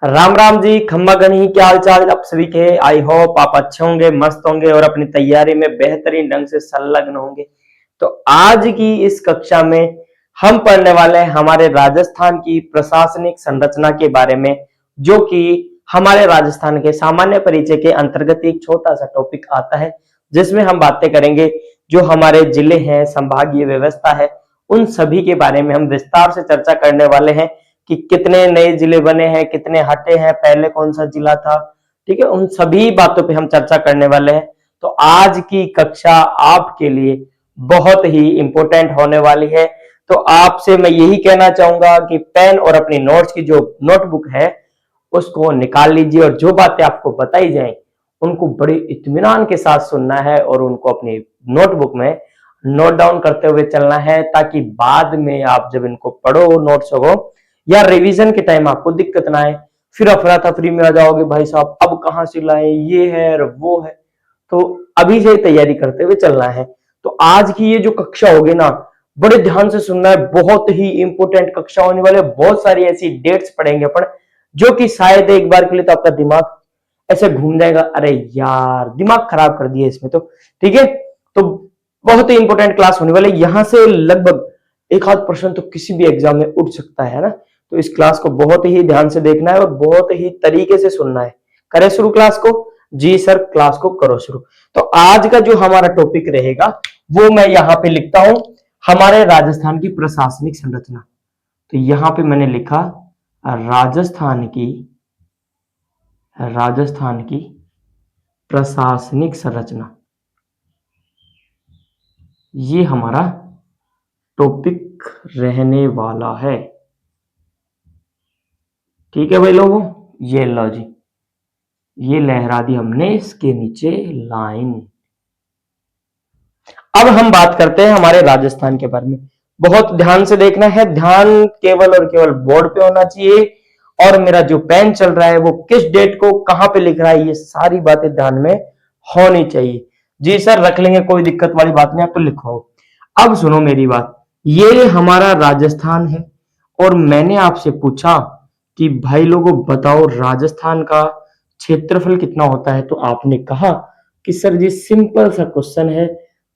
राम राम जी, खम्मा गणी, क्या हाल चाल आप सभी के। आई होप आप अच्छे होंगे, मस्त होंगे और अपनी तैयारी में बेहतरीन ढंग से संलग्न होंगे। तो आज की इस कक्षा में हम पढ़ने वाले हैं हमारे राजस्थान की प्रशासनिक संरचना के बारे में, जो कि हमारे राजस्थान के सामान्य परिचय के अंतर्गत एक छोटा सा टॉपिक आता है, जिसमें हम बातें करेंगे जो हमारे जिले हैं, संभागीय व्यवस्था है, उन सभी के बारे में हम विस्तार से चर्चा करने वाले हैं कि कितने नए जिले बने हैं, कितने हटे हैं, पहले कौन सा जिला था। ठीक है, उन सभी बातों पे हम चर्चा करने वाले हैं। तो आज की कक्षा आपके लिए बहुत ही इंपॉर्टेंट होने वाली है। तो आपसे मैं यही कहना चाहूंगा कि पेन और अपनी नोट्स की जो नोटबुक है उसको निकाल लीजिए और जो बातें आपको बताई जाए उनको बड़े इत्मीनान के साथ सुनना है और उनको अपनी नोटबुक में नोट डाउन करते हुए चलना है, ताकि बाद में आप जब इनको पढ़ो नोट्स को या रिवीजन के टाइम आपको दिक्कत ना आए, फिर अफरा तफरी में आ जाओगे भाई साहब अब कहां से लाए, ये है और वो है। तो अभी से तैयारी करते हुए चलना है। तो आज की ये जो कक्षा होगी ना, बड़े ध्यान से सुनना है, बहुत ही इंपॉर्टेंट कक्षा होने वाले। बहुत सारी ऐसी डेट्स पढ़ेंगे अपन जो कि शायद एक बार के लिए तो आपका दिमाग ऐसे घूम जाएगा, अरे यार दिमाग खराब कर दिया इसमें। तो ठीक है, तो बहुत ही इंपॉर्टेंट क्लास होने वाले। यहां से लगभग एक आध प्रश्न तो किसी भी एग्जाम में उठ सकता है ना। तो इस क्लास को बहुत ही ध्यान से देखना है और बहुत ही तरीके से सुनना है। करें शुरू क्लास को? जी सर, क्लास को करो शुरू। तो आज का जो हमारा टॉपिक रहेगा वो मैं यहाँ पे लिखता हूं, हमारे राजस्थान की प्रशासनिक संरचना। तो यहां पे मैंने लिखा राजस्थान की प्रशासनिक संरचना। ये हमारा टॉपिक रहने वाला है। ठीक है भाई लोगों, ये लो जी, ये लहरा दी हमने इसके नीचे लाइन। अब हम बात करते हैं हमारे राजस्थान के बारे में। बहुत ध्यान से देखना है, ध्यान केवल और केवल बोर्ड पे होना चाहिए और मेरा जो पेन चल रहा है वो किस डेट को कहां पे लिख रहा है, ये सारी बातें ध्यान में होनी चाहिए। जी सर रख लेंगे, कोई दिक्कत वाली बात नहीं, आप तो लिखो। अब सुनो मेरी बात, ये हमारा राजस्थान है और मैंने आपसे पूछा कि भाई लोगों बताओ राजस्थान का क्षेत्रफल कितना होता है। तो आपने कहा कि सर जी सिंपल सा क्वेश्चन है,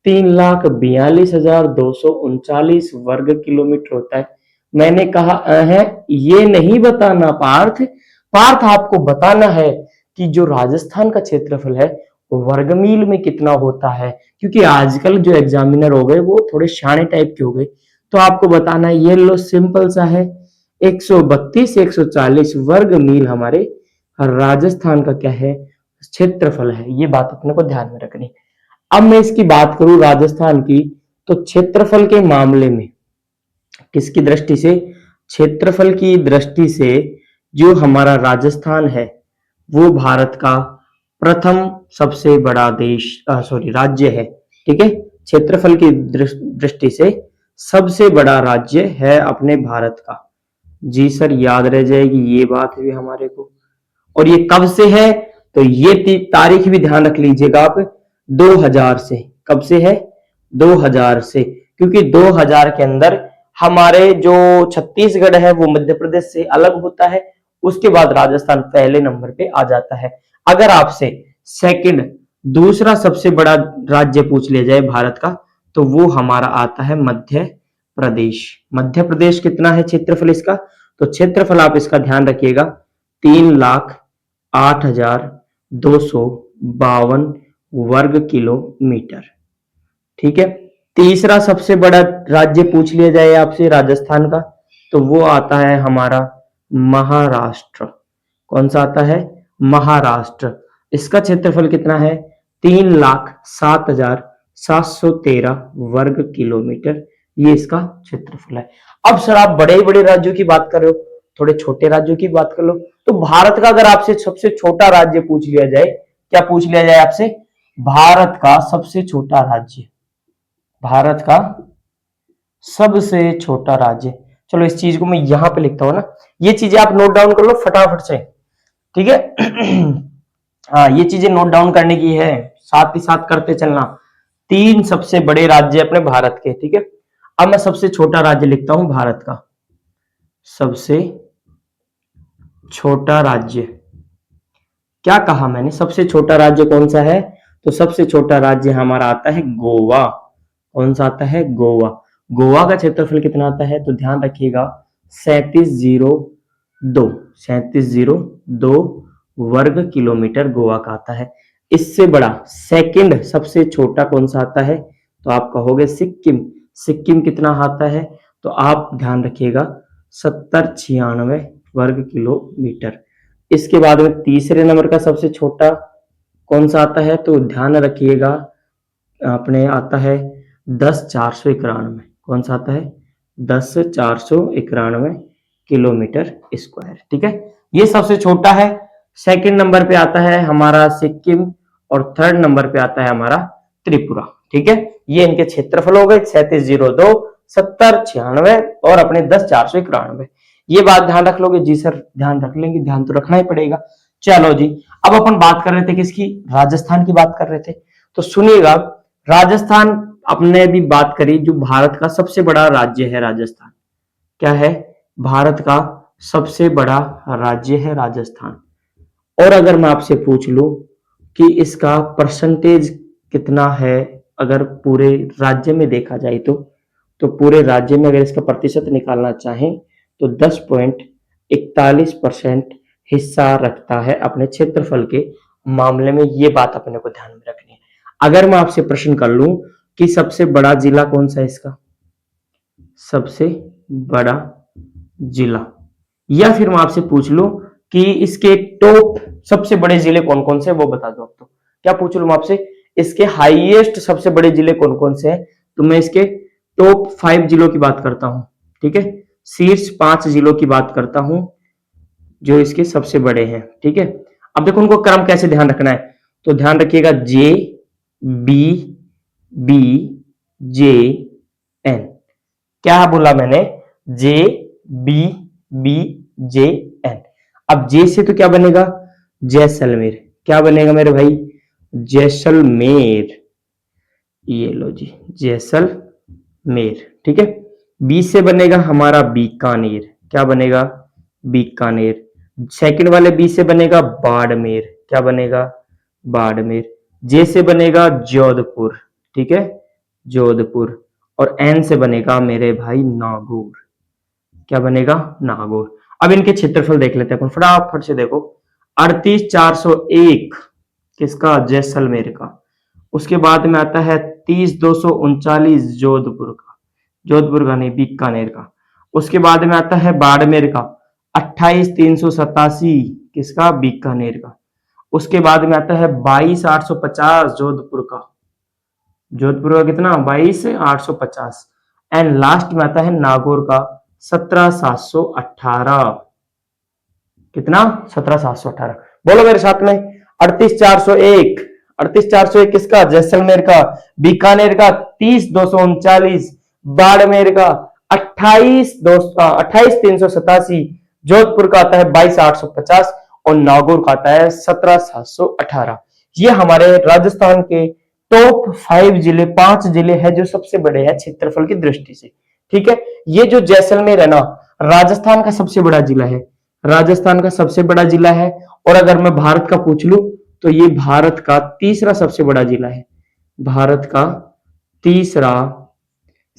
3,42,239 वर्ग किलोमीटर होता है। मैंने कहा है ये नहीं बताना पार्थ, पार्थ आपको बताना है कि जो राजस्थान का क्षेत्रफल है वो वर्गमील में कितना होता है, क्योंकि आजकल जो एग्जामिनर हो गए वो थोड़े शाणे टाइप के हो गए। तो आपको बताना है, ये लो सिंपल सा है, 132 140 वर्ग मील हमारे राजस्थान का क्या है, क्षेत्रफल है। ये बात अपने को ध्यान में रखनी। अब मैं इसकी बात करूं राजस्थान की, तो क्षेत्रफल के मामले में किसकी दृष्टि से, क्षेत्रफल की दृष्टि से जो हमारा राजस्थान है वो भारत का प्रथम सबसे बड़ा देश राज्य है। ठीक है, क्षेत्रफल की दृष्टि से सबसे बड़ा राज्य है अपने भारत का। जी सर याद रह जाएगी ये बात भी हमारे को। और ये कब से है, तो ये तारीख भी ध्यान रख लीजिएगा आप, 2000 से। कब से है? 2000 से, क्योंकि 2000 के अंदर हमारे जो छत्तीसगढ़ है वो मध्य प्रदेश से अलग होता है, उसके बाद राजस्थान पहले नंबर पे आ जाता है। अगर आपसे सेकंड दूसरा सबसे बड़ा राज्य पूछ लिया जाए भारत का, तो वो हमारा आता है मध्य प्रदेश। मध्य प्रदेश कितना है क्षेत्रफल इसका, तो क्षेत्रफल आप इसका ध्यान रखिएगा, 3,08,252 वर्ग किलोमीटर। ठीक है, तीसरा सबसे बड़ा राज्य पूछ लिया जाए आपसे राजस्थान का, तो वो आता है हमारा महाराष्ट्र। कौन सा आता है? महाराष्ट्र। इसका क्षेत्रफल कितना है? 3,07,713 वर्ग किलोमीटर, ये इसका क्षेत्रफल है। अब सर आप बड़े बड़े राज्यों की बात कर रहे हो, थोड़े छोटे राज्यों की बात कर लो। तो भारत का अगर आपसे सबसे छोटा राज्य पूछ लिया जाए, क्या पूछ लिया जाए आपसे? भारत का सबसे छोटा राज्य, भारत का सबसे छोटा राज्य। चलो इस चीज को मैं यहां पे लिखता हूं ना, ये चीजें आप नोट डाउन कर लो फटाफट से। ठीक है हाँ ये चीजें नोट डाउन करने की है, साथ ही साथ करते चलना। 3 सबसे बड़े राज्य अपने भारत के। ठीक है, अब मैं सबसे छोटा राज्य लिखता हूं भारत का, सबसे छोटा राज्य, क्या कहा मैंने, सबसे छोटा राज्य कौन सा है? तो सबसे छोटा राज्य हमारा आता है गोवा। कौन सा आता है? गोवा। गोवा का क्षेत्रफल कितना आता है? तो ध्यान रखिएगा 3702, 3702 वर्ग किलोमीटर गोवा का आता है। इससे बड़ा सेकंड सबसे छोटा कौन सा आता है? तो आप कहोगे सिक्किम। सिक्किम कितना आता है? तो आप ध्यान रखिएगा 7096 वर्ग किलोमीटर। इसके बाद में तीसरे नंबर का सबसे छोटा कौन सा आता है? तो ध्यान रखिएगा अपने आता है 10,491। कौन सा आता है? 10,491 किलोमीटर स्क्वायर। ठीक है, ये सबसे छोटा है। सेकंड नंबर पे आता है हमारा सिक्किम और थर्ड नंबर पे आता है हमारा त्रिपुरा। ठीक है, ये इनके क्षेत्रफल हो गए 3702, 7096 और अपने 10,491। ये बात ध्यान रख लोगे? जी सर ध्यान रख लेंगे, ध्यान तो रखना ही पड़ेगा। चलो जी, अब अपन बात कर रहे थे किसकी? राजस्थान की बात कर रहे थे। तो सुनिएगा, राजस्थान अपने भी बात करी, जो भारत का सबसे बड़ा राज्य है राजस्थान। क्या है? भारत का सबसे बड़ा राज्य है राजस्थान। और अगर मैं आपसे पूछ लूं कि इसका परसेंटेज कितना है, अगर पूरे राज्य में देखा जाए तो पूरे राज्य में अगर इसका प्रतिशत निकालना चाहें तो 10.41% हिस्सा रखता है अपने क्षेत्रफल के मामले में। ये बात अपने को ध्यान में रखनी है। अगर मैं आपसे प्रश्न कर लूं कि सबसे बड़ा जिला कौन सा है इसका, सबसे बड़ा जिला, या फिर मैं आपसे पूछ लूं कि इसके टॉप सबसे बड़े जिले कौन कौन से, वो बता दो आप। तो क्या पूछ लूं मैं आपसे, इसके हाईएस्ट सबसे बड़े जिले कौन कौन से हैं? तो मैं इसके टॉप 5 जिलों की बात करता हूं। ठीक है, शीर्ष 5 जिलों की बात करता हूं जो इसके सबसे बड़े हैं। ठीक है, अब देखो उनको क्रम कैसे ध्यान रखना है। तो ध्यान रखिएगा J B B J N. क्या बोला मैंने? J B B J N. अब जे से तो क्या बनेगा? जैसलमेर। क्या बनेगा मेरे भाई? जैसलमेर। ये लो जी, जैसलमेर। ठीक है, बी से बनेगा हमारा बीकानेर। क्या बनेगा? बीकानेर। सेकंड वाले बी से बनेगा बाड़मेर। क्या बनेगा? बाड़मेर। जे से बनेगा जोधपुर। ठीक है, जोधपुर। और एन से बनेगा मेरे भाई नागौर। क्या बनेगा? नागौर। अब इनके क्षेत्रफल देख लेते हैं अपन फटाफट से। देखो 38,401 किसका? जैसलमेर का। उसके बाद में आता है 30,239 जोधपुर का, जोधपुर का नहीं बीकानेर का। उसके बाद में आता है बाड़मेर का 28,387 किसका? बीकानेर का। उसके बाद में आता है 22,850 जोधपुर का, जोधपुर का कितना? 22,850। एंड लास्ट में आता है नागौर का 17,718। कितना? 17,718। बोलो मेरे साथ में, 38,401। 38,401 किसका? जैसलमेर का। बीकानेर का 30,239। बाड़मेर का 28,387। जोधपुर का आता है 22,850 और नागौर का आता है 17,718। ये हमारे राजस्थान के टॉप 5 जिले, 5 जिले हैं जो सबसे बड़े हैं क्षेत्रफल की दृष्टि से। ठीक है, ये जो जैसलमेर है ना, राजस्थान का सबसे बड़ा जिला है, राजस्थान का सबसे बड़ा जिला है। और अगर मैं भारत का पूछ लूं तो ये भारत का तीसरा सबसे बड़ा जिला है, भारत का तीसरा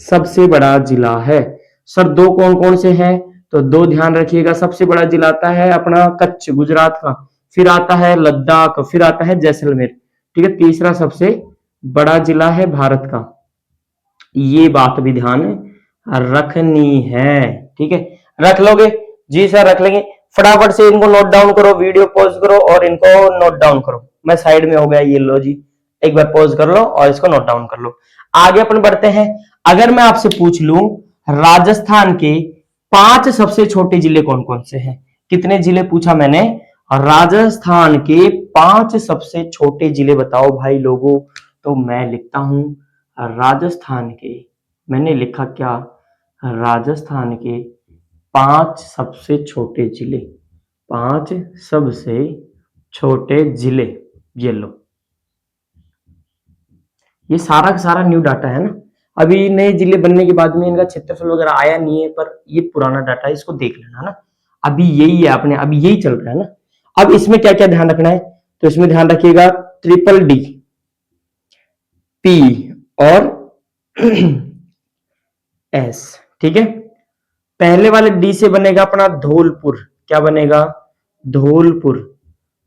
सबसे बड़ा जिला है। सर दो कौन कौन से हैं? तो दो ध्यान रखिएगा, सबसे बड़ा जिला आता है अपना कच्छ गुजरात का, फिर आता है लद्दाख, फिर आता है जैसलमेर। ठीक है, तीसरा सबसे बड़ा जिला है भारत का। ये बात भी ध्यान रखनी है। ठीक है, रख लोगे? जी सर रख लेंगे। फटाफट से इनको नोट डाउन करो, वीडियो पॉज करो और इनको नोट डाउन करो। मैं साइड में हो गया, ये लो जी, एक बार पॉज कर लो और इसको नोट डाउन कर लो। आगे अपन बढ़ते हैं। अगर मैं आपसे पूछ लूं राजस्थान के 5 सबसे छोटे जिले कौन कौन से हैं? कितने जिले पूछा मैंने? राजस्थान के 5 सबसे छोटे जिले बताओ भाई लोगों। तो मैं लिखता हूं राजस्थान के, मैंने लिखा क्या? राजस्थान के 5 सबसे छोटे जिले, 5 सबसे छोटे जिले। ये लो, ये सारा का सारा न्यू डाटा है ना, अभी नए जिले बनने के बाद में इनका क्षेत्रफल वगैरह आया नहीं है, पर ये पुराना डाटा है, इसको देख लेना ना। अभी यही है, अपने अभी यही चल रहा है ना। अब इसमें क्या क्या ध्यान रखना है, तो इसमें ध्यान रखिएगा ट्रिपल डी, पी और एस। ठीक है, पहले वाले डी से बनेगा अपना धौलपुर, क्या बनेगा, धौलपुर।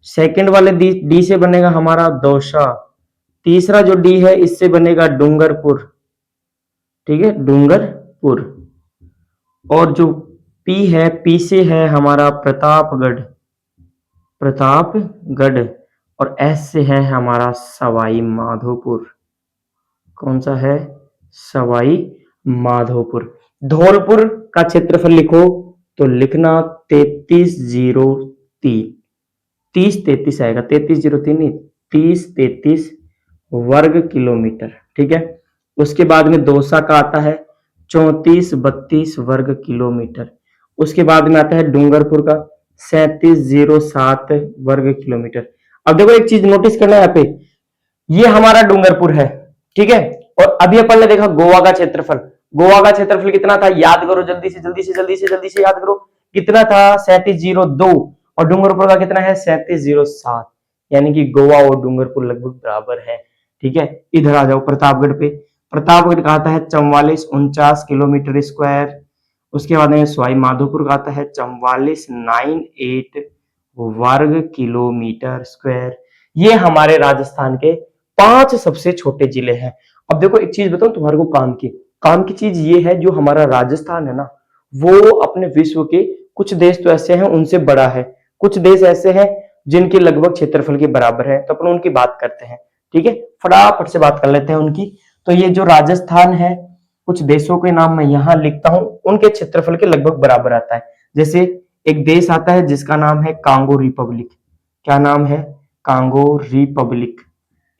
सेकंड वाले डी से बनेगा हमारा दौसा। तीसरा जो डी है इससे बनेगा डूंगरपुर, ठीक है, डूंगरपुर। और जो पी है, पी से है हमारा प्रतापगढ़, प्रतापगढ़। और एस से है हमारा सवाई माधोपुर, कौन सा है, सवाई माधोपुर। धौलपुर का क्षेत्रफल लिखो तो लिखना 3303, 3033 आएगा, 3303 नहीं, 3033 वर्ग किलोमीटर। ठीक है, उसके बाद में दौसा का आता है 3432 वर्ग किलोमीटर। उसके बाद में आता है डूंगरपुर का 3707 वर्ग किलोमीटर। अब देखो एक चीज नोटिस करना है यहाँ पे, ये हमारा डूंगरपुर है, ठीक है। और अभी अपन ने देखा गोवा का क्षेत्रफल, गोवा का क्षेत्रफल कितना था, याद करो जल्दी से जल्दी से जल्दी से जल्दी से याद करो, कितना था 3702। और डूंगरपुर का कितना है 3707, यानी कि गोवा और डूंगरपुर लगभग बराबर है। ठीक है, इधर आ जाओ प्रतापगढ़ पे, प्रतापगढ़ का आता है 4449 किलोमीटर स्क्वायर। उसके बाद में सवाई माधोपुर का आता है 4498 वर्ग किलोमीटर स्क्वायर। ये हमारे राजस्थान के 5 सबसे छोटे जिले हैं। अब देखो एक चीज बताऊं तुम्हारे को, काम की चीज ये है, जो हमारा राजस्थान है ना, वो अपने विश्व के कुछ देश तो ऐसे हैं उनसे बड़ा है, कुछ देश ऐसे हैं जिनके लगभग क्षेत्रफल के बराबर है, तो अपन उनकी बात करते हैं। ठीक है, फटाफट से बात कर लेते हैं उनकी। तो ये जो राजस्थान है, कुछ देशों के नाम मैं यहां लिखता हूं, उनके क्षेत्रफल के लगभग बराबर आता है। जैसे एक देश आता है जिसका नाम है कांगो रिपब्लिक, क्या नाम है, कांगो रिपब्लिक।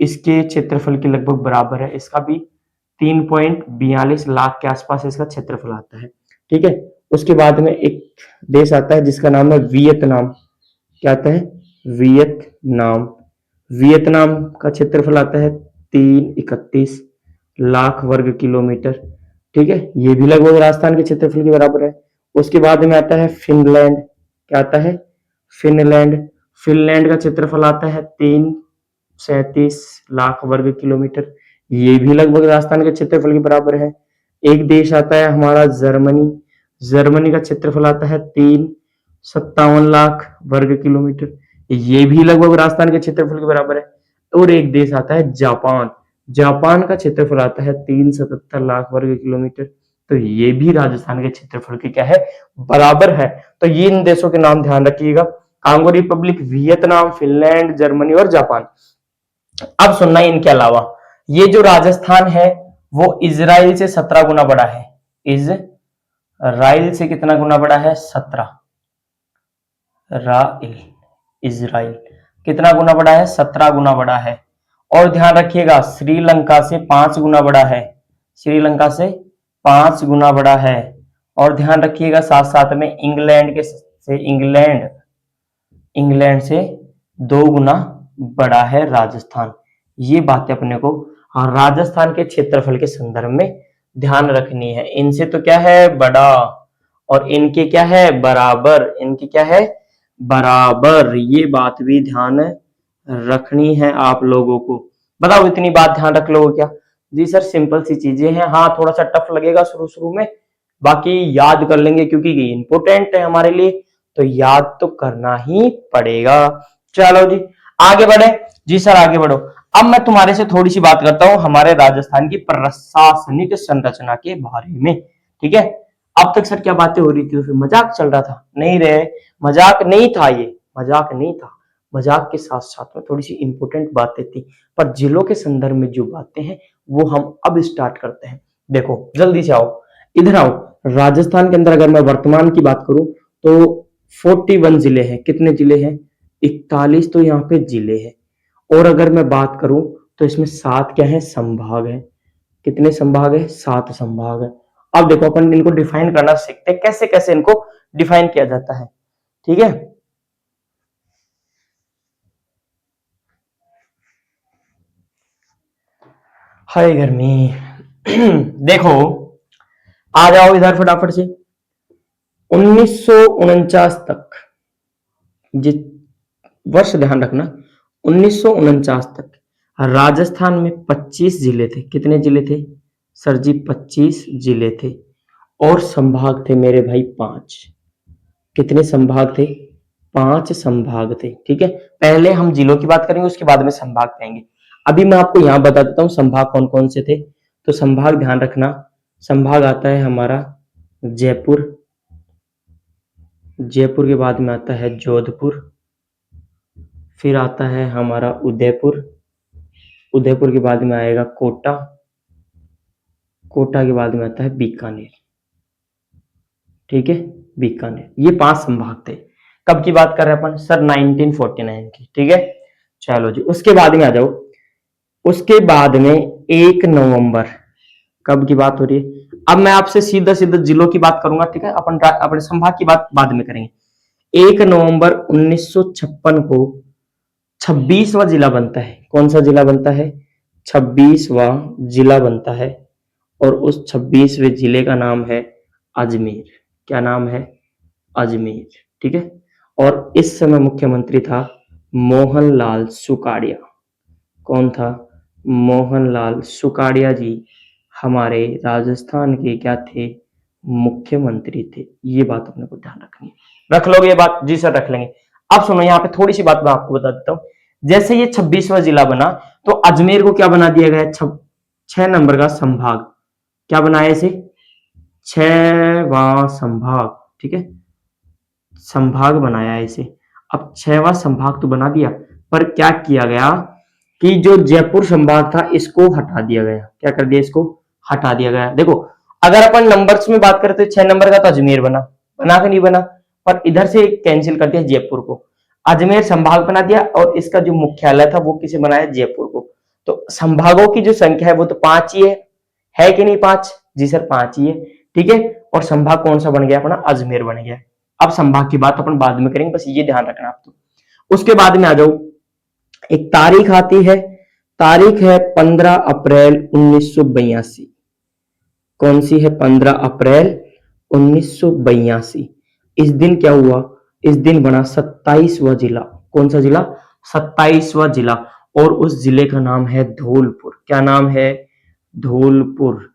इसके क्षेत्रफल के लगभग बराबर है, इसका भी 3.42 लाख के आसपास इसका क्षेत्रफल आता है। ठीक है, उसके बाद में एक देश आता है जिसका नाम है वियतनाम, क्या आता है, वियतनाम। वियतनाम का क्षेत्रफल आता है 331 लाख वर्ग किलोमीटर। ठीक है, ये भी लगभग राजस्थान के क्षेत्रफल के बराबर है। उसके बाद में आता है फिनलैंड, क्या आता है, फिनलैंड। फिनलैंड का क्षेत्रफल आता है 337 लाख वर्ग किलोमीटर, ये भी लगभग राजस्थान के क्षेत्रफल के बराबर है। एक देश आता है हमारा जर्मनी, जर्मनी का क्षेत्रफल आता है 357 लाख वर्ग किलोमीटर, ये भी लगभग राजस्थान के क्षेत्रफल के बराबर है। और एक देश आता है जापान, जापान का क्षेत्रफल आता है 377 लाख वर्ग किलोमीटर, तो ये भी राजस्थान के क्षेत्रफल के क्या है, बराबर है। तो ये इन देशों के नाम ध्यान रखिएगा, Congo Republic, Vietnam, Finland, Germany और जापान। अब सुनना इनके अलावा, ये जो राजस्थान है वो इजराइल से 17 गुना बड़ा है, इजराइल से कितना गुना बड़ा है, 17, राइल, इजराइल कितना गुना बड़ा है, 17 गुना बड़ा है। और ध्यान रखिएगा श्रीलंका से 5 गुना बड़ा है, श्रीलंका से 5 गुना बड़ा है। और ध्यान रखिएगा साथ साथ में इंग्लैंड के से इंग्लैंड इंग्लैंड से 2 गुना बड़ा है राजस्थान। ये बातें अपने को राजस्थान के क्षेत्रफल के संदर्भ में ध्यान रखनी है। इनसे तो क्या है, बड़ा, और इनके क्या है, बराबर, इनके क्या है, बराबर। ये बात भी ध्यान रखनी है आप लोगों को। बताओ इतनी बात ध्यान रख लोगे क्या? जी सर सिंपल सी चीजें हैं, हाँ थोड़ा सा टफ लगेगा शुरू शुरू में, बाकी याद कर लेंगे क्योंकि ये इंपॉर्टेंट है हमारे लिए, तो याद तो करना ही पड़ेगा। चलो जी आगे बढ़े, जी सर आगे बढ़ो। अब मैं तुम्हारे से थोड़ी सी बात करता हूं हमारे राजस्थान की प्रशासनिक संरचना के बारे में। ठीक है, अब तक सर क्या बातें हो रही थी, फिर मजाक चल रहा था, नहीं रे मजाक नहीं था, ये मजाक नहीं था, मजाक के साथ साथ में थोड़ी सी इंपॉर्टेंट बातें थी, पर जिलों के संदर्भ में जो बातें हैं वो हम अब स्टार्ट करते हैं। देखो जल्दी से आओ, इधर आओ। राजस्थान के अंदर अगर मैं वर्तमान की बात करूं तो 41 जिले हैं, कितने जिले हैं, 41 तो यहाँ पे जिले हैं। और अगर मैं बात करूं तो इसमें 7 क्या है, संभाग है, कितने संभाग है, 7 संभाग है। अब देखो अपन इनको डिफाइन करना सीखते हैं, कैसे कैसे इनको डिफाइन किया जाता है। ठीक है, हाय गर्मी देखो आ जाओ इधर फटाफट से। 1949 तक, ये वर्ष ध्यान रखना, 1949 तक राजस्थान में 25 जिले थे। कितने जिले थे सर जी? 25 जिले थे। और संभाग थे मेरे भाई 5। कितने संभाग थे? 5 संभाग थे। ठीक है, पहले हम जिलों की बात करेंगे, उसके बाद में संभाग कहेंगे। अभी मैं आपको यहां बता देता हूं संभाग कौन कौन से थे। तो संभाग ध्यान रखना, संभाग आता है हमारा जयपुर, जयपुर के बाद में आता है जोधपुर, फिर आता है हमारा उदयपुर, उदयपुर के बाद में आएगा कोटा, कोटा के बाद में आता है बीकानेर। ठीक है, बीकानेर। ये 5 संभाग थे। कब की बात कर रहे हैं अपन सर? 1949 की। ठीक है, चलो जी, उसके बाद में आ जाओ। उसके बाद में 1 नवंबर, कब की बात हो रही है? अब मैं आपसे सीधा सीधा जिलों की बात करूंगा। ठीक है, अपन अपने संभाग की बात बाद में करेंगे। 1 नवंबर 1956 को 26वां जिला बनता है। कौन सा जिला बनता है? 26वां जिला बनता है। और उस 26वें जिले का नाम है अजमेर। क्या नाम है? अजमेर। ठीक है, और इस समय मुख्यमंत्री था मोहनलाल सुकाड़िया। कौन था? मोहनलाल सुकाड़िया जी हमारे राजस्थान के क्या थे? मुख्यमंत्री थे। ये बात अपने को ध्यान रखनी है। रख लोगे ये बात? जी सर रख लेंगे। अब सुनो, यहाँ पे थोड़ी सी बात मैं आपको बता देता हूं। जैसे ये 26वां जिला बना, तो अजमेर को क्या बना दिया गया? 6 नंबर का संभाग। क्या बनाया इसे? 6वां संभाग। ठीक है, संभाग बनाया इसे। अब 6वां संभाग तो बना दिया, पर क्या किया गया कि जो जयपुर संभाग था इसको हटा दिया गया। क्या कर दिया? इसको हटा दिया गया। देखो, अगर अपन नंबर्स में बात करते 6 नंबर का तो अजमेर बना, बना के नहीं बना, पर इधर से कैंसिल कर दिया जयपुर को, अजमेर संभाग बना दिया, और इसका जो मुख्यालय था वो किसे बनाया? जयपुर को। तो संभागों की जो संख्या है वो तो 5 ही है कि नहीं? 5? जी सर 5 ही है। ठीक है, और संभाग कौन सा बन गया अपना? अजमेर बन गया। अब संभाग की बात अपन बाद में करेंगे, बस ये ध्यान रखना आप। तो उसके बाद में आ जाओ, एक तारीख आती है, तारीख है 15 अप्रैल 1982। कौन सी है? 15 अप्रैल 1982। इस दिन क्या हुआ? इस दिन बना 27वां जिला। कौन सा जिला? 27वां जिला। और उस जिले का नाम है धौलपुर। क्या नाम है? धौलपुर,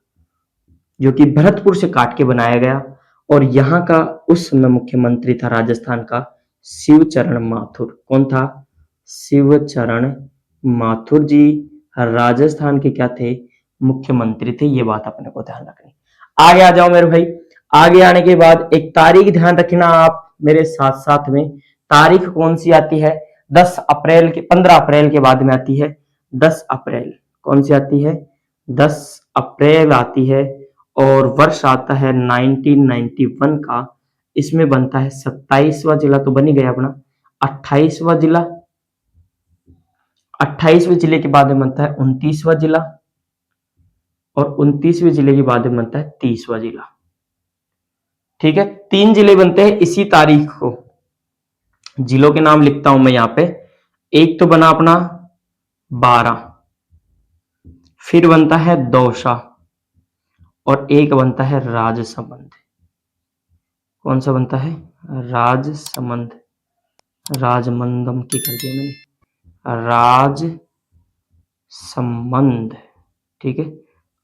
जो कि भरतपुर से काट के बनाया गया। और यहाँ का उस समय मुख्यमंत्री था राजस्थान का शिवचरण माथुर। कौन था? शिवचरण माथुर जी राजस्थान के क्या थे? मुख्यमंत्री थे। ये बात अपने को ध्यान रखनी। आगे आ जाओ मेरे भाई। आगे आने के बाद एक तारीख ध्यान रखना आप मेरे साथ साथ में। तारीख कौन सी आती है? 10 अप्रैल के, 15 अप्रैल के बाद में आती है 10 अप्रैल। कौन सी आती है? 10 अप्रैल आती है। और वर्ष आता है 1991 का। इसमें बनता है 27वां जिला, तो बन ही गया अपना 28वां जिला। 28वें जिले के बाद में बनता है 29वां जिला, और 29वें जिले के बाद में बनता है 30वां जिला। ठीक है, 3 जिले बनते हैं इसी तारीख को। जिलों के नाम लिखता हूं मैं यहां पे। एक तो बना अपना 12, फिर बनता है दौसा, और एक बनता है राजसमंद। कौन सा बनता है? राजसमंद। राजमंदम की कर दिया मैंने, राजसमंद। ठीक है,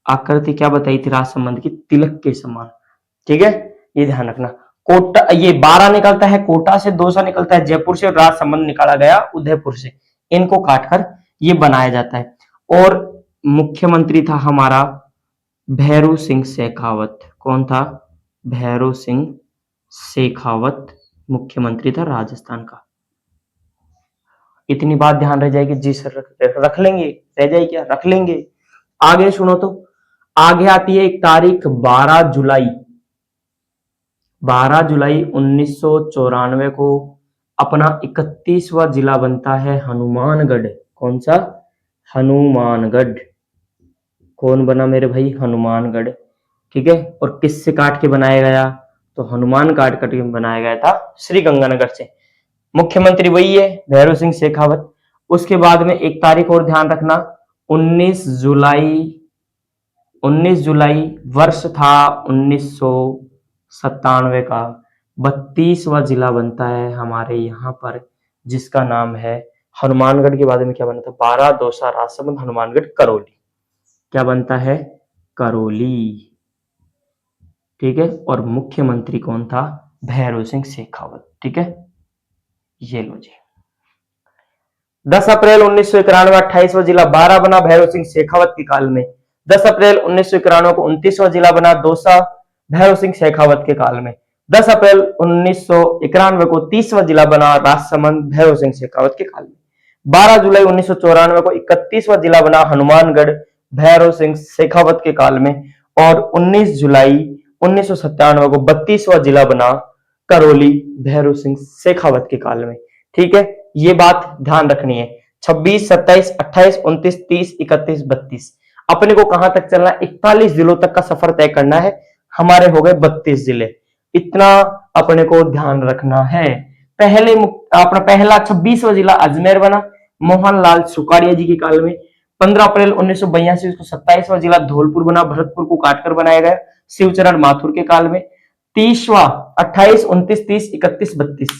आकृति क्या बताई थी राजसमंद की? तिलक के समान। ठीक है, ये ध्यान रखना। कोटा, ये 12 निकलता है कोटा से, दौसा निकलता है जयपुर से, और राजसमंद निकाला गया उदयपुर से। इनको काटकर ये बनाया जाता है। और मुख्यमंत्री था हमारा भैरू सिंह शेखावत। कौन था? भैरू सिंह शेखावत मुख्यमंत्री था राजस्थान का। इतनी बात ध्यान रह जाएगी? जी सर रख लेंगे। रह जाएगी क्या? रख लेंगे। आगे सुनो, तो आगे आती है एक तारीख 12 जुलाई। 12 जुलाई 1994 को अपना 31वां जिला बनता है हनुमानगढ़। कौन सा? हनुमानगढ़। कौन बना मेरे भाई? हनुमानगढ़। ठीक है, और किससे काट के बनाया गया? तो हनुमान काट के बनाया गया था श्री गंगानगर से। मुख्यमंत्री वही है, भैरव सिंह शेखावत। उसके बाद में एक तारीख और ध्यान रखना, 19 जुलाई। 19 जुलाई वर्ष था 1997 का। 32वां जिला बनता है हमारे यहाँ पर, जिसका नाम है, हनुमानगढ़ के बारे में क्या बना था, बारा, दौसा, राजसमंद, हनुमानगढ़, करौली, क्या बनता है, करौली। ठीक है, और मुख्यमंत्री कौन था, भैरव सिंह शेखावत। ठीक है, ये लो जी। 10 अप्रैल 1991 28वां जिला बारा बना भैरव सिंह शेखावत के काल में। 10 अप्रैल 1991 को 29वां जिला बना दौसा भैरव सिंह शेखावत के काल में। 10 अप्रैल 1991 को 30वां जिला बना राजसमंद भैरव सिंह शेखावत के काल में। 12 जुलाई 1994 को 31वां जिला बना हनुमानगढ़ भैरव सिंह शेखावत के काल में। और 19 जुलाई 1997 को 32वां जिला बना करौली भैरव सिंह शेखावत के काल में। ठीक है, ये बात ध्यान रखनी है। 26, 27, 28, 29, 30, 31, 32 अपने को कहां तक चलना है, 41 जिलों तक का सफर तय करना है। हमारे हो गए 32 जिले, इतना अपने को ध्यान रखना है। पहले अपना पहला 26वां जिला अजमेर बना मोहनलाल सुखाड़िया जी के काल में। 15 अप्रैल 1982 को 27वां जिला धौलपुर बना, भरतपुर को काटकर बनाया गया शिवचरण माथुर के काल में। 30वां 28, 29, 30, 31, 32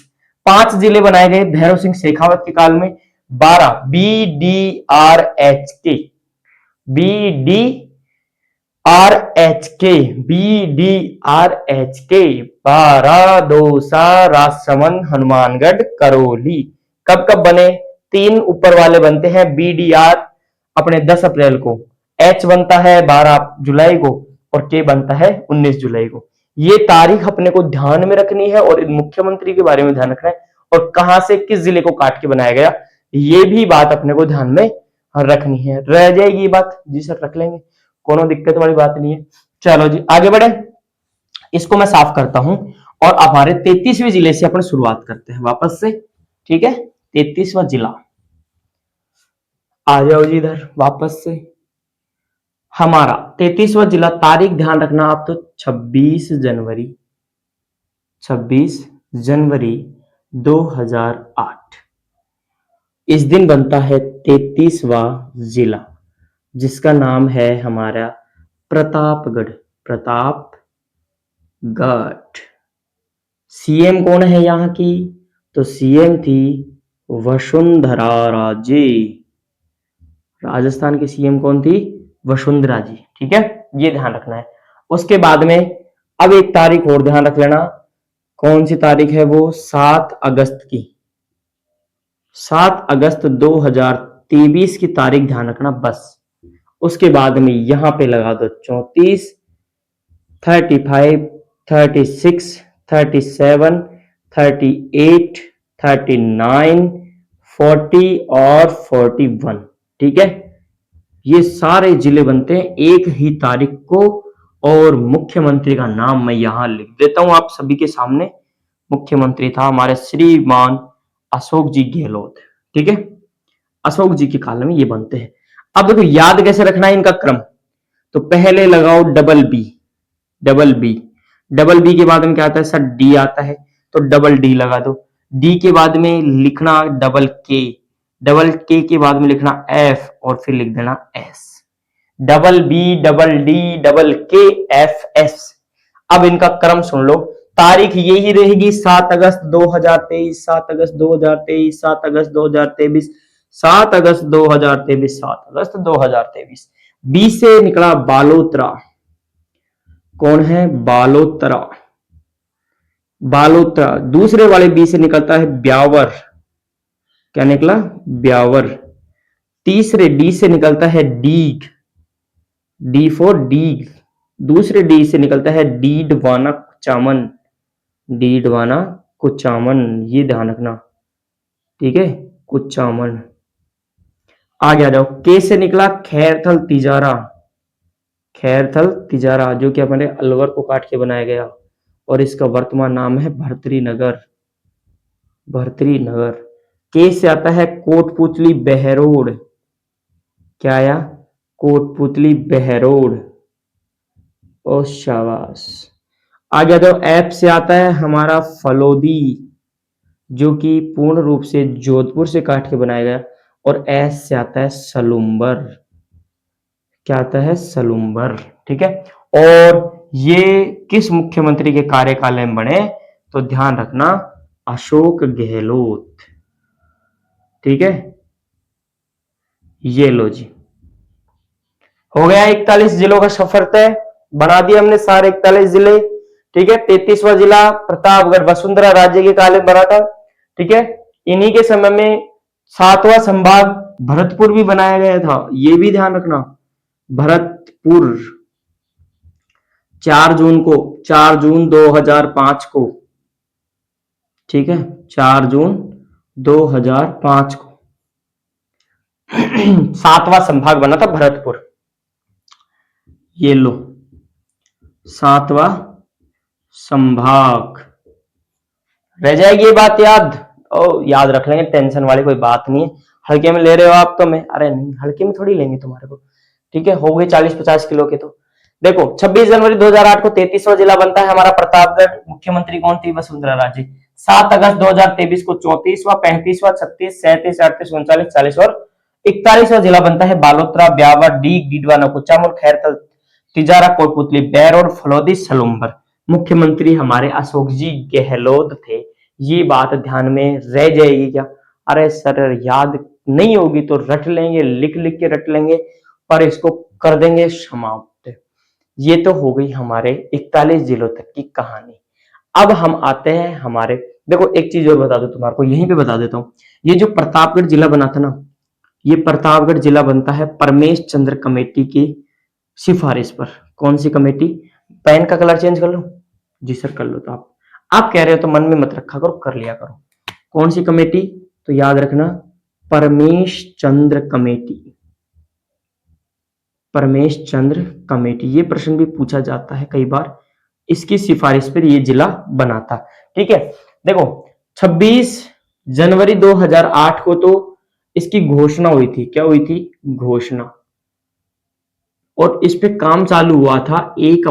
5 जिले बनाए गए भैरव सिंह शेखावत के काल में। 12 BDRHK, BDRHK 12 दौसा राजसमंद हनुमानगढ़ करौली। कब कब बने, 3 ऊपर वाले बनते हैं BDR अपने 10 अप्रैल को, H बनता है 12 जुलाई को और K बनता है 19 जुलाई को। ये तारीख अपने को ध्यान में रखनी है और मुख्यमंत्री के बारे में ध्यान रखना है और कहां से किस जिले को काट के बनाया गया, ये भी बात अपने को ध्यान में रखनी है। रह जाएगी ये बात, जी सर रख लेंगे, कोनो दिक्कत वाली बात नहीं है। चलो जी आगे बढ़े, इसको मैं साफ करता हूं और हमारे 33वें जिले से अपन शुरुआत करते हैं वापस से। ठीक है, 33वां जिला, आ जाओ जी इधर वापस से। हमारा 33वां जिला, तारीख ध्यान रखना आप, तो 26 जनवरी 2008 इस दिन बनता है 33वां जिला, जिसका नाम है हमारा प्रतापगढ़। सीएम कौन है यहाँ की, तो सीएम थी वसुंधरा राजे। राजस्थान की सीएम कौन थी, वसुंधरा जी। ठीक है, ये ध्यान रखना है। उसके बाद में अब एक तारीख और ध्यान रख लेना, कौन सी तारीख है वो, 7 अगस्त की, 7 अगस्त 2023 की तारीख ध्यान रखना बस। उसके बाद में यहां पे लगा दो 34, 35, 36, 37, 38, 39, 40 और 41। ठीक है, ये सारे जिले बनते हैं एक ही तारीख को और मुख्यमंत्री का नाम मैं यहां लिख देता हूं आप सभी के सामने। मुख्यमंत्री था हमारे श्रीमान अशोक जी गहलोत। ठीक है, अशोक जी के काल में ये बनते हैं। अब देखो याद कैसे रखना है इनका क्रम, तो पहले लगाओ डबल बी, डबल बी के बाद में क्या आता है सर, डी आता है, तो डबल डी लगा दो। डी के बाद में लिखना डबल के के बाद में लिखना एफ और फिर लिख देना S. Double B, double D, double K, F, S. अब इनका क्रम सुन लो, तारीख यही रहेगी 7 अगस्त 2023, 7 अगस्त 2023, 7 अगस्त 2023, 7 अगस्त 2023, 7 अगस्त 2023। बी से निकला बालोतरा, कौन है, बालोतरा। दूसरे वाले बी से निकलता है ब्यावर, क्या निकला, ब्यावर। तीसरे डी से निकलता है डीग, डी फॉर डीग। दूसरे डी से निकलता है डीडवाना कुचामन, ये ध्यान रखना। ठीक है, कुचामन। आगे आ जाओ, के से निकला खैरथल तिजारा, जो कि अपने अलवर को काट के बनाया गया और इसका वर्तमान नाम है भर्तरी नगर। के से आता है कोटपुतली बहरोड, क्या आया, कोटपुतली बहरोड, ओ शाबाश। आगे तो एफ से आता है हमारा फलोदी, जो कि पूर्ण रूप से जोधपुर से काट के बनाया गया। और एस से आता है सलूम्बर, क्या आता है, सलूम्बर। ठीक है, और ये किस मुख्यमंत्री के कार्यकाल में बने, तो ध्यान रखना अशोक गहलोत। ठीक है, ये लो जी, हो गया 41 जिलों का सफर तय, बना दिया हमने सारे 41 जिले। ठीक है, 33वां जिला प्रतापगढ़ वसुंधरा राज्य के काल में बना था। ठीक है, इन्हीं के समय में 7वां संभाग भरतपुर भी बनाया गया था, ये भी ध्यान रखना। भरतपुर 4 जून को, 4 जून 2005 को, ठीक है, 4 जून 2005 को 7वां संभाग बना था भरतपुर। ये लो 7वां संभाग, रह जाएगी ये बात याद, और याद रख लेंगे, टेंशन वाली कोई बात नहीं है। हल्के में ले रहे हो आप तो मैं, अरे नहीं हल्के में थोड़ी लेंगे तुम्हारे को। ठीक है, हो गए 40-50 किलो के। तो देखो 26 जनवरी 2008 को 33वां जिला बनता है हमारा प्रतापगढ़। मुख्यमंत्री कौन थी? वसुंधरा राजे। 7 अगस्त 2023 को 34वां, 35वां, 36, 37, 38, 39, 40 और 41वां जिला बनता है बालोतरा, ब्यावर, डीग, डीडवा, नकुचामुल, खैरतल, तिजारा, कोटपुतली, बैर और फलोदी सलूम्बर। मुख्यमंत्री हमारे अशोक जी गहलोत थे। ये बात ध्यान में रह जाएगी क्या? अरे सर याद नहीं होगी तो रट लेंगे, लिख लिख के रट लेंगे, पर इसको कर देंगे समाप्त। ये तो हो गई हमारे 41 जिलों तक की कहानी। अब हम आते हैं हमारे, देखो एक चीज और बता दो तुम्हारे को, यहीं पे बता देता हूं। ये जो प्रतापगढ़ जिला बना था ना, ये प्रतापगढ़ जिला बनता है परमेश चंद्र कमेटी की सिफारिश पर। कौन सी कमेटी? पेन का कलर चेंज कर लो जी सर, कर लो। तो आप कह रहे हो तो मन में मत रखा करो, कर लिया करो। कौन सी कमेटी? तो याद रखना परमेश चंद्र कमेटी। परमेश चंद्र कमेटी, ये प्रश्न भी पूछा जाता है कई बार। इसकी सिफारिश पर ये जिला बना था। ठीक है, देखो 26 जनवरी 2008 को तो इसकी घोषणा हुई थी। क्या हुई थी? घोषणा। और इस पे काम चालू हुआ था 1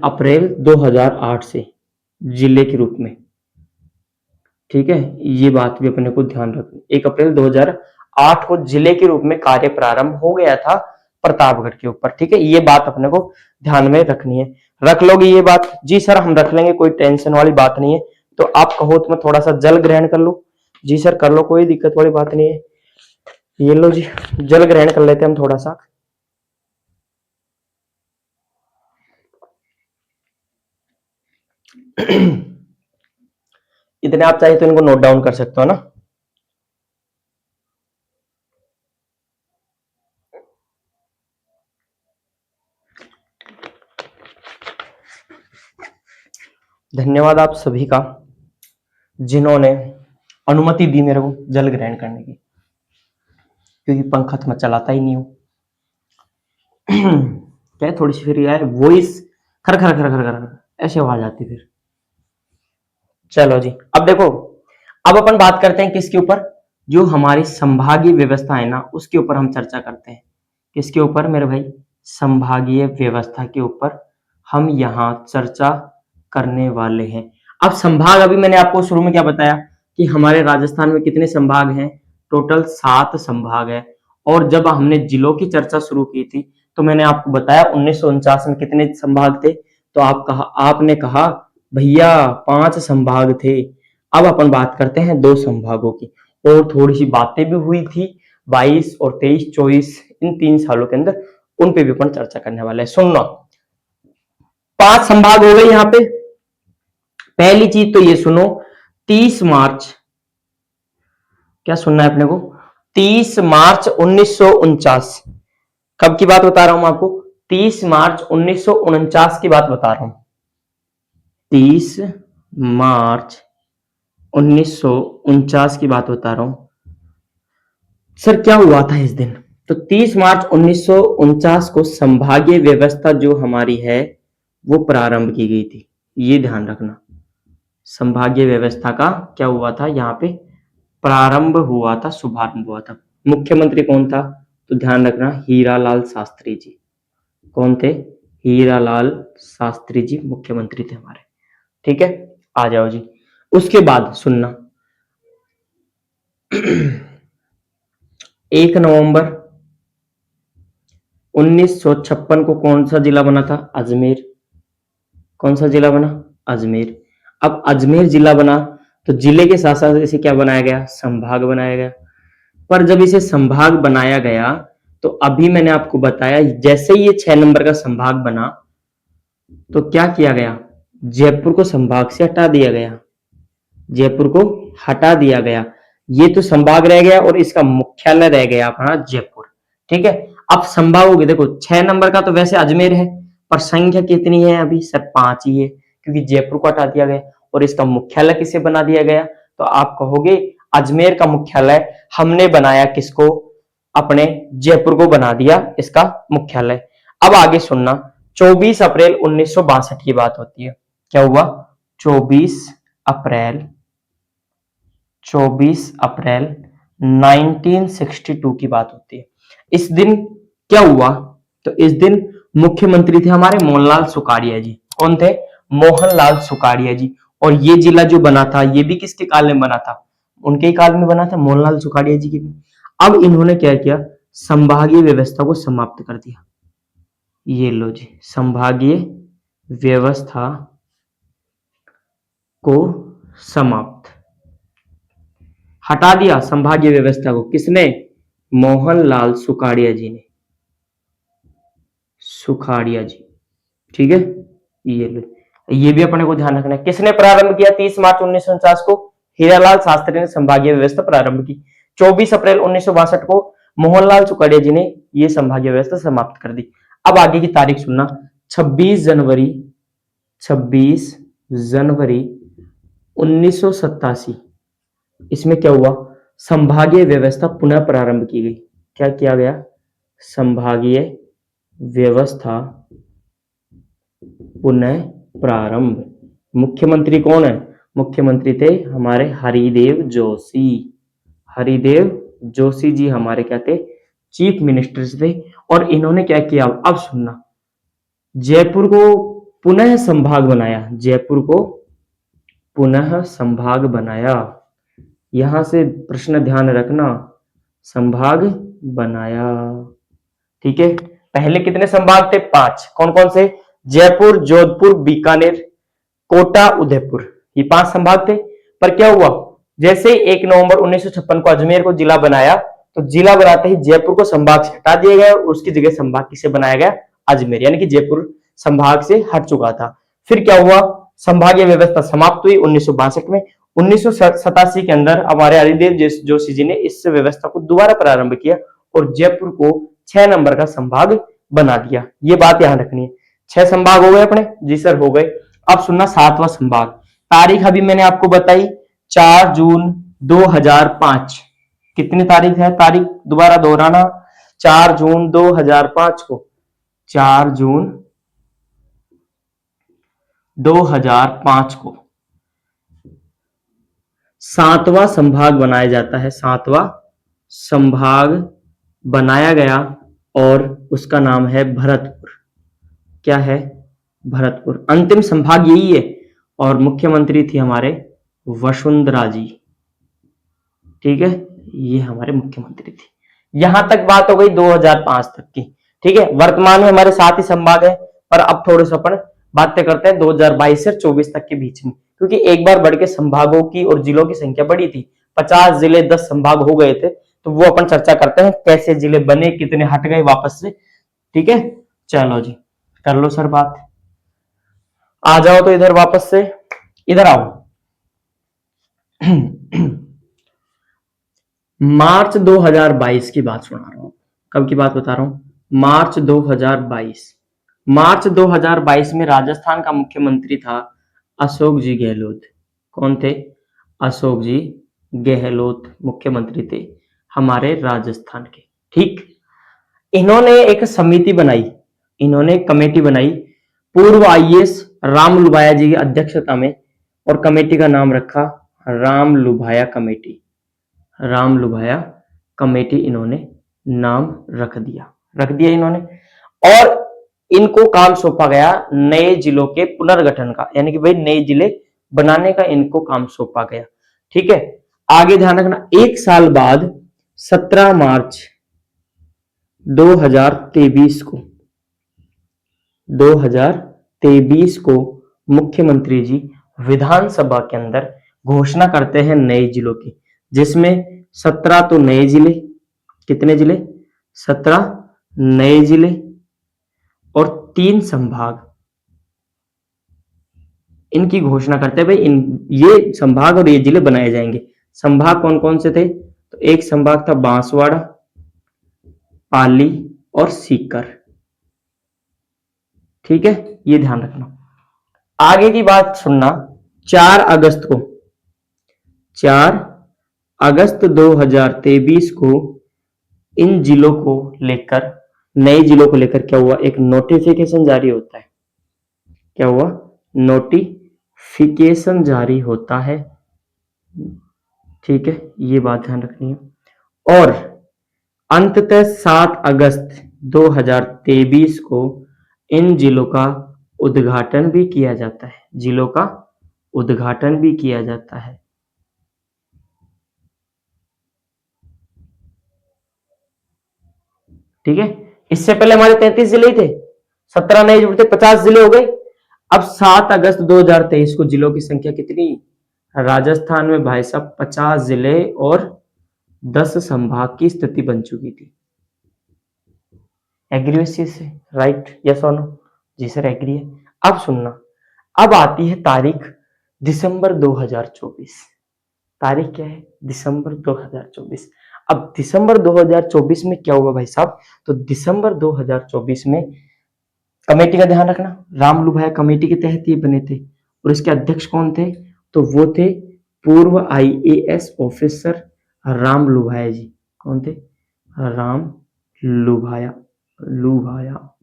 अप्रैल 2008 से जिले के रूप में। ठीक है, ये बात भी अपने को ध्यान रखनी। 1 अप्रैल 2008 को जिले के रूप में कार्य प्रारंभ हो गया था प्रतापगढ़ के ऊपर। ठीक है, ये बात अपने को ध्यान में रखनी है। रख लोगे ये बात? जी सर हम रख लेंगे, कोई टेंशन वाली बात नहीं है। तो आप कहो तो मैं थोड़ा सा जल ग्रहण कर लूं? जी सर कर लो, कोई दिक्कत वाली बात नहीं है। ये लो जी, जल ग्रहण कर लेते हैं हम थोड़ा सा। इतने आप चाहिए तो इनको नोट डाउन कर सकते हो ना। धन्यवाद आप सभी का जिन्होंने अनुमति दी मेरे को जल ग्रहण करने की, क्योंकि पंखा तो मैं चलाता ही नहीं हूं। क्या थोड़ी सी फिर यार वॉइस खर खर खर खर खर ऐसे आवाज आती फिर। चलो जी, अब देखो, अब अपन बात करते हैं किसके ऊपर? जो हमारी संभागीय व्यवस्था है ना, उसके ऊपर हम चर्चा करते हैं। किसके ऊपर मेरे भाई? संभागीय व्यवस्था के ऊपर हम यहाँ चर्चा करने वाले हैं। अब संभाग, अभी मैंने आपको शुरू में क्या बताया कि हमारे राजस्थान में कितने संभाग हैं? टोटल 7 संभाग है। और जब हमने जिलों की चर्चा शुरू की थी तो मैंने आपको बताया 1949 में कितने संभाग थे? तो आपने कहा भैया 5 संभाग थे। अब अपन बात करते हैं 2 संभागों की, और थोड़ी सी बातें भी हुई थी 22 और 23, 24 इन 3 सालों के अंदर, उन पे भी अपन चर्चा करने वाले हैं। सुनना, 5 संभाग हो गए यहाँ पे। पहली चीज तो ये सुनो, 30 मार्च, क्या सुनना है अपने को? 30 मार्च 1949। कब की बात बता रहा हूं आपको? 30 मार्च 1949 की बात बता रहा हूं। 30 मार्च 1949 की बात बता रहा हूं। सर क्या हुआ था इस दिन? तो 30 मार्च 1949 को संभागीय व्यवस्था जो हमारी है वो प्रारंभ की गई थी। ये ध्यान रखना, संभागीय व्यवस्था का क्या हुआ था यहाँ पे? प्रारंभ हुआ था, शुभारंभ हुआ था। मुख्यमंत्री कौन था? तो ध्यान रखना हीरालाल शास्त्री जी। कौन थे? हीरालाल शास्त्री जी मुख्यमंत्री थे हमारे। ठीक है, आ जाओ जी। उसके बाद सुनना 1 नवंबर 1956 को कौन सा जिला बना था? अजमेर। कौन सा जिला बना? अजमेर। अब अजमेर जिला बना तो जिले के साथ साथ इसे क्या बनाया गया, संभाग बनाया गया। पर जब इसे संभाग बनाया गया तो अभी मैंने आपको बताया जैसे ही ये 6 नंबर का संभाग बना तो क्या किया गया, जयपुर को संभाग से हटा दिया गया, जयपुर को हटा दिया गया। ये तो संभाग रह गया और इसका मुख्यालय रह गया अपना जयपुर। ठीक है, अब संभाग हो गए, देखो 6 नंबर का तो वैसे अजमेर है पर संख्या कितनी है अभी, सर 5 ही है क्योंकि जयपुर को हटा दिया गया और इसका मुख्यालय किसे बना दिया गया, तो आप कहोगे अजमेर का मुख्यालय हमने बनाया किसको, अपने जयपुर को बना दिया इसका मुख्यालय। अब आगे सुनना, 24 अप्रैल 1962 की बात होती है। क्या हुआ, 24 अप्रैल 1962 की बात होती है। इस दिन क्या हुआ, तो इस दिन मुख्यमंत्री थे हमारे मोहनलाल सुखाड़िया जी। कौन थे, मोहनलाल सुखाड़िया जी। और ये जिला जो बना था ये भी किसके काल में बना था, उनके ही काल में बना था, मोहनलाल सुखाड़िया जी के भी। अब इन्होंने क्या किया, संभागीय व्यवस्था को समाप्त कर दिया। ये लो जी, संभागीय व्यवस्था को समाप्त, हटा दिया संभागीय व्यवस्था को, किसने, मोहनलाल सुखाड़िया जी ने, सुखाड़िया जी। ठीक है, ये लो, ये भी अपने को ध्यान रखना है। किसने प्रारंभ किया 30 मार्च 1949 को, हीरालाल शास्त्री ने संभागीय व्यवस्था प्रारंभ की। 24 अप्रैल 1962 को मोहनलाल सुखाड़िया जी ने ये संभागीय व्यवस्था समाप्त कर दी। अब आगे की तारीख सुनना, 26 जनवरी 1987, इसमें क्या हुआ, संभागीय व्यवस्था पुनः प्रारंभ की गई। क्या किया गया, संभागीय व्यवस्था पुनः प्रारंभ। मुख्यमंत्री कौन है, मुख्यमंत्री थे हमारे हरिदेव जोशी। हरिदेव जोशी जी हमारे क्या थे, चीफ मिनिस्टर्स थे। और इन्होंने क्या किया, अब सुनना, जयपुर को पुनः संभाग बनाया, जयपुर को पुनः संभाग बनाया। यहां से प्रश्न ध्यान रखना, संभाग बनाया। ठीक है, पहले कितने संभाग थे, 5। कौन कौन से, जयपुर, जोधपुर, बीकानेर, कोटा, उदयपुर, ये 5 संभाग थे। पर क्या हुआ, जैसे 1 नवंबर 1956 को अजमेर को जिला बनाया तो जिला बनाते ही जयपुर को संभाग से हटा दिया गया और उसकी जगह संभाग किसे बनाया गया, अजमेर, यानी कि जयपुर संभाग से हट चुका था। फिर क्या हुआ, संभागीय व्यवस्था समाप्त हुई 1962 में। 1987 के अंदर हमारे हरिदेव जोशी जी ने इस व्यवस्था को दोबारा प्रारंभ किया और जयपुर को 6 नंबर का संभाग बना दिया। ये बात ध्यान रखनी है। 6 संभाग हो गए अपने, जी सर हो गए। अब सुनना 7वां संभाग, तारीख अभी मैंने आपको बताई 4 जून 2005। कितनी तारीख है, तारीख दोबारा दोहराना, 4 जून 2005 को, 4 जून 2005 को 7वां संभाग बनाया जाता है। 7वां संभाग बनाया गया और उसका नाम है भरतपुर। क्या है, भरतपुर। अंतिम संभाग यही है और मुख्यमंत्री थी हमारे वसुंधरा जी। ठीक है, ये हमारे मुख्यमंत्री थी। यहां तक बात हो गई 2005 तक की। ठीक है, वर्तमान में हमारे 7 ही संभाग है, पर अब थोड़े से अपन बातें करते हैं 2022 से 24 तक के बीच में, क्योंकि एक बार बढ़ के संभागों की और जिलों की संख्या बढ़ी थी। 50 जिले 10 संभाग हो गए थे, तो वो अपन चर्चा करते हैं कैसे जिले बने, कितने हट गए वापस से। ठीक है, चलो जी कर लो सर बात। आ जाओ तो इधर वापस से, इधर आओ। मार्च 2022 की बात सुना रहा हूं। कब की बात बता रहा हूं, मार्च 2022। मार्च 2022 में राजस्थान का मुख्यमंत्री था अशोक जी गहलोत। कौन थे, अशोक जी गहलोत मुख्यमंत्री थे हमारे राजस्थान के। ठीक, इन्होंने एक समिति बनाई, इन्होंने एक कमेटी बनाई पूर्व आईएएस राम लुभाया जी की अध्यक्षता में, और कमेटी का नाम रखा राम लुभाया कमेटी। राम लुभाया कमेटी इन्होंने नाम रख दिया इन्होंने। और इनको काम सौंपा गया नए जिलों के पुनर्गठन का, यानी कि भाई नए जिले बनाने का इनको काम सौंपा गया। ठीक है, आगे ध्यान रखना, 1 साल बाद 17 मार्च 2023 को मुख्यमंत्री जी विधानसभा के अंदर घोषणा करते हैं नए जिलों की, जिसमें 17 तो नए जिले, कितने जिले? 17 नए जिले और 3 संभाग, इनकी घोषणा करते हैं भाई ये संभाग और ये जिले बनाए जाएंगे। संभाग कौन कौन से थे? तो एक संभाग था बांसवाड़ा, पाली और सीकर। ठीक है, ये ध्यान रखना। आगे की बात सुनना। 4 अगस्त को 4 अगस्त 2023 को इन जिलों को लेकर, नए जिलों को लेकर क्या हुआ? एक नोटिफिकेशन जारी होता है। क्या हुआ? नोटिफिकेशन जारी होता है। ठीक है, ये बात ध्यान रखनी है। और अंततः 7 अगस्त 2023 को इन जिलों का उद्घाटन भी किया जाता है। जिलों का उद्घाटन भी किया जाता है। ठीक है, इससे पहले हमारे 33 जिले ही थे, 17 नए जुड़ते 50 जिले हो गए। अब 7 अगस्त 2023 को जिलों की संख्या कितनी? राजस्थान में भाई साहब 50 जिले और 10 संभाग की स्थिति बन चुकी थी। एग्री इस चीज से? राइट, यस और नो? जी सर एग्री है। अब सुनना, अब आती है तारीख दिसंबर 2024। तारीख क्या है? दिसंबर 2024। अब दिसंबर 2024 में क्या हुआ भाई साहब? तो दिसंबर 2024 में कमेटी का ध्यान रखना, रामलू भाया कमेटी के तहत ये बने थे और इसके अध्यक्ष कौन थे? तो वो थे पूर्व आईएएस ऑफिसर राम लुभाया जी। कौन थे? राम लुभाया, लुभाया।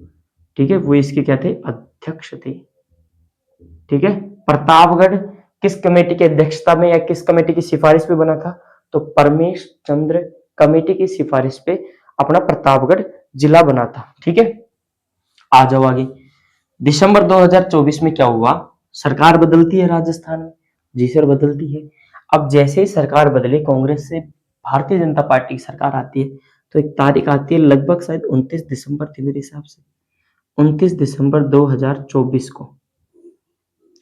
ठीक है, वो इसके क्या थे? अध्यक्ष थे। ठीक है, प्रतापगढ़ किस कमेटी की अध्यक्षता में या किस कमेटी की सिफारिश पे बना था? तो परमेश चंद्र कमेटी की सिफारिश पे अपना प्रतापगढ़ जिला बना था। ठीक है, आ जाओ आगे। दिसंबर 2024 में क्या हुआ? सरकार बदलती है राजस्थान में। जी सर बदलती है। अब जैसे ही सरकार बदली, कांग्रेस से भारतीय जनता पार्टी की सरकार आती है, तो एक तारीख आती है, लगभग शायद 29 दिसंबर थी मेरे हिसाब से, 29 दिसंबर 2024 को।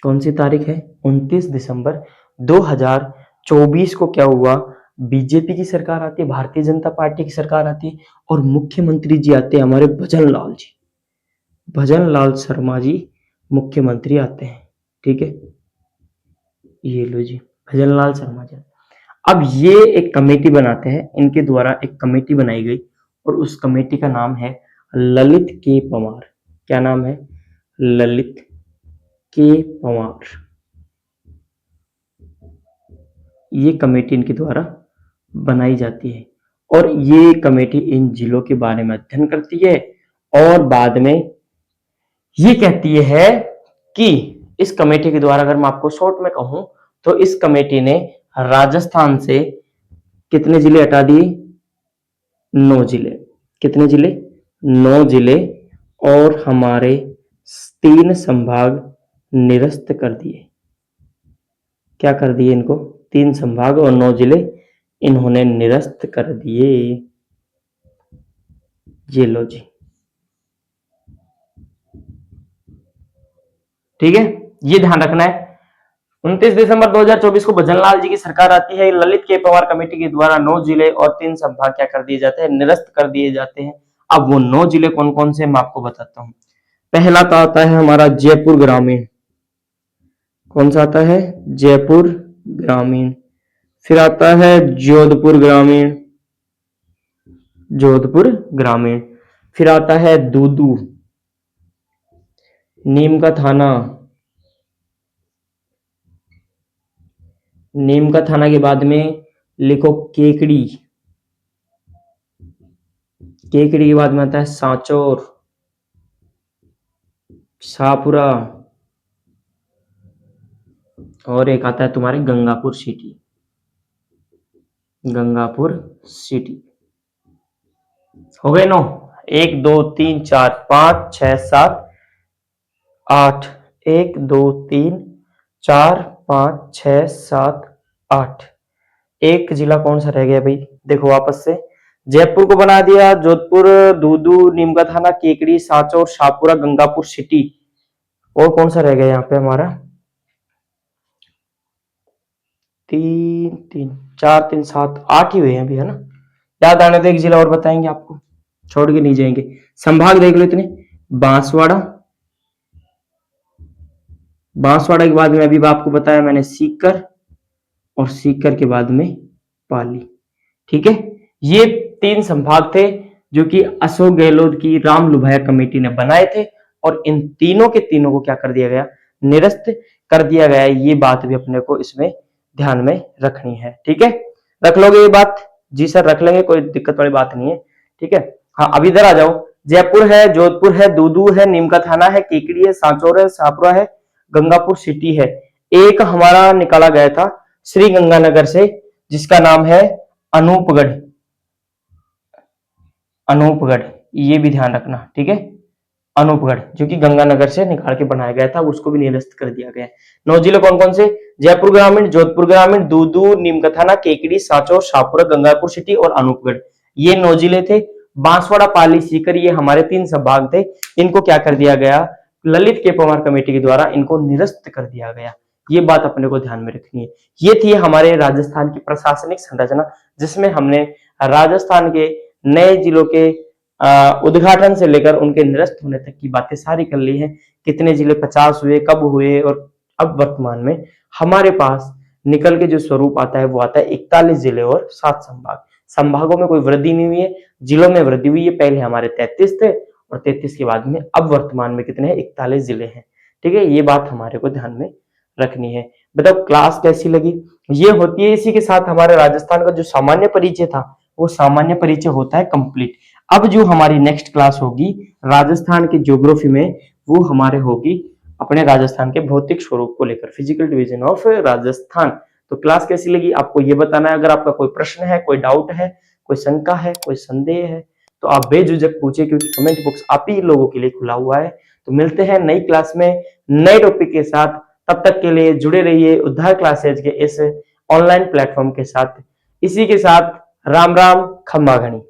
कौन सी तारीख है? 29 दिसंबर 2024 को क्या हुआ? बीजेपी की सरकार आती है, भारतीय जनता पार्टी की सरकार आती है और मुख्यमंत्री जी आते हैं हमारे भजन लाल जी, भजन लाल शर्मा जी मुख्यमंत्री आते हैं। ठीक है, ये लो जी, भजन लाल शर्मा जी। अब ये एक कमेटी बनाते हैं, इनके द्वारा एक कमेटी बनाई गई और उस कमेटी का नाम है ललित के पंवार। क्या नाम है? ललित के पंवार। ये कमेटी इनके द्वारा बनाई जाती है और ये कमेटी इन जिलों के बारे में अध्ययन करती है और बाद में ये कहती है कि इस कमेटी के द्वारा, अगर मैं आपको शॉर्ट में कहूं, तो इस कमेटी ने राजस्थान से कितने जिले हटा दिए? 9 जिले। कितने जिले? 9 जिले और हमारे 3 संभाग निरस्त कर दिए। क्या कर दिए इनको? 3 संभाग और 9 जिले इन्होंने निरस्त कर दिए। ये लो जी। ठीक है, ये ध्यान रखना है। 29 दिसंबर 2024 को भजनलाल जी की सरकार आती है। ललित के पवार कमेटी के द्वारा 9 जिले और 3 संभाग क्या कर दिए जाते हैं? निरस्त कर दिए जाते हैं। अब वो 9 जिले कौन कौन से मैं आपको बताता हूं। पहला तो आता है हमारा जयपुर ग्रामीण। कौन सा आता है? जयपुर ग्रामीण। फिर आता है जोधपुर ग्रामीण, जोधपुर ग्रामीण। फिर आता है दूदू, नीम का थाना, नीम का थाना के बाद में लिखो केकड़ी, केकड़ी के बाद में आता है सांचौर, शाहपुरा और एक आता है तुम्हारे गंगापुर सिटी, गंगापुर सिटी। हो गए 9? 1 2 3 4 5 6 7 8। 1 2 3 4 5 6 7 8। एक जिला कौन सा रह गया भाई? देखो वापस से, जयपुर को बना दिया, जोधपुर, दूदू, नीमका थाना, केकड़ी, सांचौर, शाहपुरा, गंगापुर सिटी। और कौन सा रह गया यहाँ पे हमारा, 3 3 4 3 7 8 ही हुए हैं अभी, है ना। याद आने तो एक जिला और बताएंगे आपको, छोड़ के नहीं जाएंगे। संभाग देख लो इतने, बांसवाड़ा, बांसवाड़ा के बाद में अभी आपको बताया मैंने सीकर, और सीकर के बाद में पाली। ठीक है, ये 3 संभाग थे जो कि अशोक गहलोत की राम लुभाया कमेटी ने बनाए थे, और इन तीनों के तीनों को क्या कर दिया गया, निरस्त कर दिया गया। ये बात भी अपने को इसमें ध्यान में रखनी है। ठीक है, रख लोगे ये बात? जी सर रख लेंगे, कोई दिक्कत वाली बात नहीं है। ठीक है, हाँ अब इधर आ जाओ। जयपुर है, जोधपुर है, दूदू है, नीमका थाना है, केकड़ी है, सांचौर है, शाहपुरा है, गंगापुर सिटी है। एक हमारा निकाला गया था श्री गंगानगर से, जिसका नाम है अनूपगढ़, अनूपगढ़, ये भी ध्यान रखना। ठीक है, अनूपगढ़ जो कि गंगानगर से निकाल के बनाया गया था, उसको भी निरस्त कर दिया गया है। 9 जिले कौन कौन से? जयपुर ग्रामीण, जोधपुर ग्रामीण, दूदू, नीमकथाना, केकड़ी, सांचौर, शाहपुरा, गंगापुर सिटी और अनूपगढ़, ये 9 जिले थे। बांसवाड़ा, पाली, सीकर, ये हमारे 3 संभाग थे। इनको क्या कर दिया गया, ललित के परमार कमेटी के द्वारा इनको निरस्त कर दिया गया। ये बात अपने को ध्यान में रखनी है। ये थी हमारे राजस्थान की प्रशासनिक संरचना, जिसमें हमने राजस्थान के नए जिलों के उद्घाटन से लेकर उनके निरस्त होने तक की बातें सारी कर ली है। कितने जिले 50 हुए, कब हुए, और अब वर्तमान में हमारे पास निकल के जो स्वरूप आता है वो आता है 41 जिले और 7 संभाग। संभागों में कोई वृद्धि नहीं हुई है, जिलों में वृद्धि हुई है। पहले हमारे 33 थे और 33 के बाद में अब वर्तमान में कितने हैं, 41 जिले हैं। ठीक है, ये बात हमारे को ध्यान में रखनी है। बताओ क्लास कैसी लगी? ये होती है, इसी के साथ हमारे राजस्थान का जो सामान्य परिचय था वो सामान्य परिचय होता है कंप्लीट। अब जो हमारी नेक्स्ट क्लास होगी राजस्थान की ज्योग्राफी में, वो हमारे होगी अपने राजस्थान के भौतिक स्वरूप को लेकर, फिजिकल डिवीजन ऑफ राजस्थान। तो क्लास कैसी लगी आपको ये बताना है। अगर आपका कोई प्रश्न है, कोई डाउट है, कोई शंका है, कोई संदेह है, तो आप बेझिझक पूछे, क्योंकि कमेंट बॉक्स आप ही लोगों के लिए खुला हुआ है। तो मिलते हैं नई क्लास में नए टॉपिक के साथ। तब तक के लिए जुड़े रहिए उद्धार क्लासेज के इस ऑनलाइन प्लेटफॉर्म के साथ। इसी के साथ राम राम, खम्मा घनी।